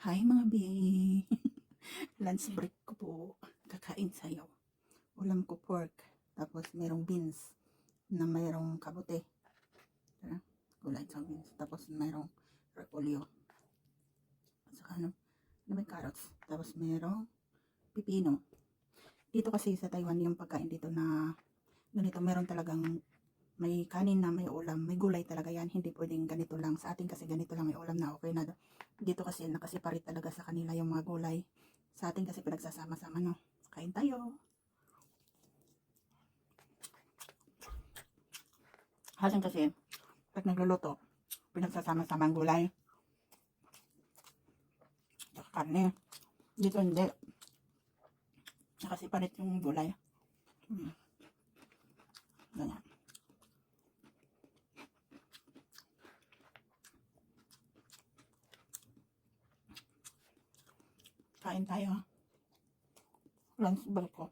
Hi mga bi! Lunch break ko po. Kakain sayo. Ulam ko pork. Tapos merong beans na mayroong kabote. Gulay sa beans. Tapos mayroong repolyo. At saka ano may carrots. Tapos merong pipino. Dito kasi sa Taiwan yung pagkain dito na ganito meron talagang may kanin na may ulam, may gulay talaga yan, hindi pwedeng ganito lang. Sa atin kasi ganito lang may ulam na okay na. Dito kasi nakasiparate talaga sa kanila yung mga gulay. Sa atin kasi pinagsasama-sama, no. Kain tayo. Hasan kasi, pag nagluluto, pinagsasama-sama ang gulay. Saka karne. Dito hindi. Nakasiparate yung gulay. Ganyan. Kain tayo. Lunch break ko.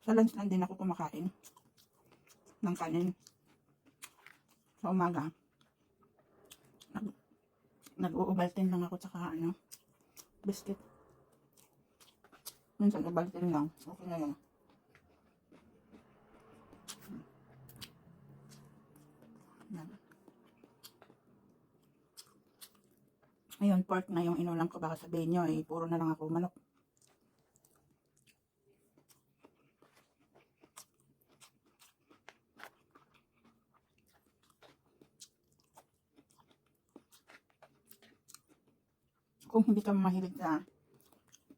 Sa lunch lang din ako kumakain ng kanin. Sa umaga, nag-uubaltin lang ako tsaka biscuit. Minsan ubaltin lang. Okay na yun. Yan. Ngayon, pork na yung inulam ko. Baka sabihin nyo, puro na lang ako manok. Kung hindi ka mahilig sa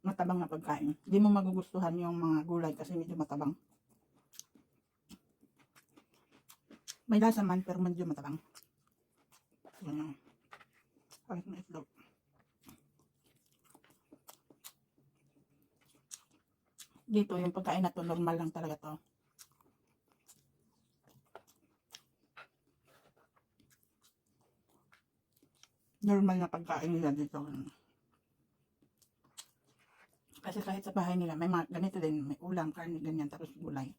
matabang na pagkain, hindi mo magugustuhan yung mga gulay kasi medyo matabang. May lasa man, pero medyo matabang. Yan. Halit na itlog. Dito, yung pagkain na to, normal lang talaga to. Normal na pagkain nila dito. Kasi kahit sa bahay nila, may mga ganito din, may ulam, karne, ganyan, tapos gulay.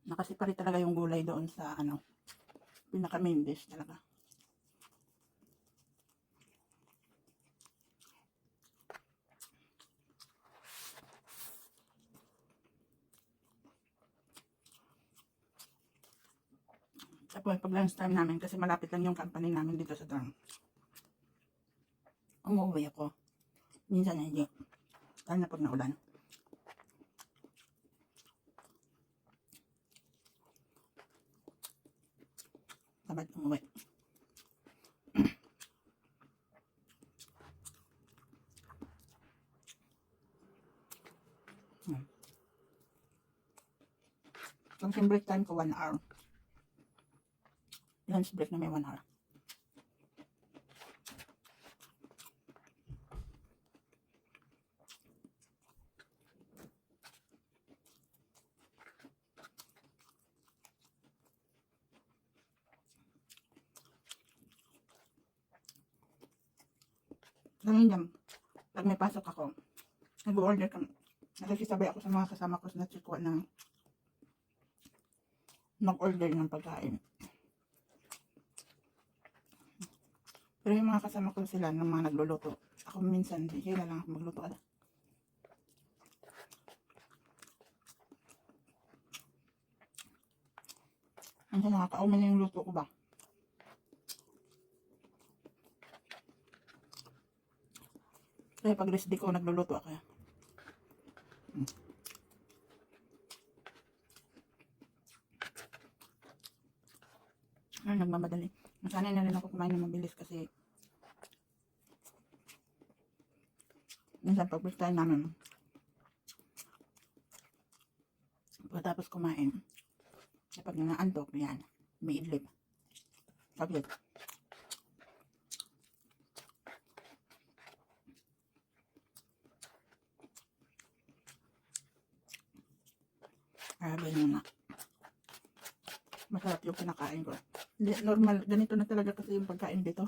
Nakasipari talaga yung gulay doon sa pinaka main dish talaga. Tapos pag lunch time namin, kasi malapit lang yung company namin dito sa dorm, umuwi ako. Minsan hindi. Lalo na pag naulan. Sabad umuwi. Yung break time ko 1 hour. Lunch break na may 1 hour. Ganun yan. Pag may pasok ako, nag-order kami. Nakikisabay ako sa mga kasama ko na chikwa na mag-order ng pagkain. Pero yung mga kasama ko sila ng mga nagluluto. Ako minsan, sila lang ako magluto. Minsan nakakauman yung luto ko ba? Kaya pag rest day ko, nagluluto ako. Ay, nagmamadali. Nasanay na rin ako kumain ng mabilis kasi minsan pag break time namin, pagkatapos kumain, kapag naantok, yan, may idlip. Saglit. Ganyan na. Masarap yung kinakain ko. Normal, ganito na talaga kasi yung pagkain dito.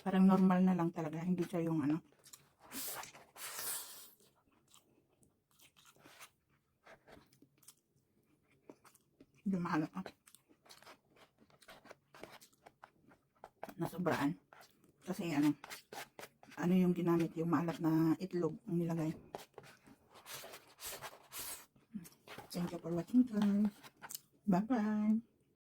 Parang normal na lang talaga, hindi siya yung Hindi mahalap ah. Nasobraan. Kasi ano yung ginamit, yung maalat na itlog ang nilagay. Thank you for watching guys. Bye bye.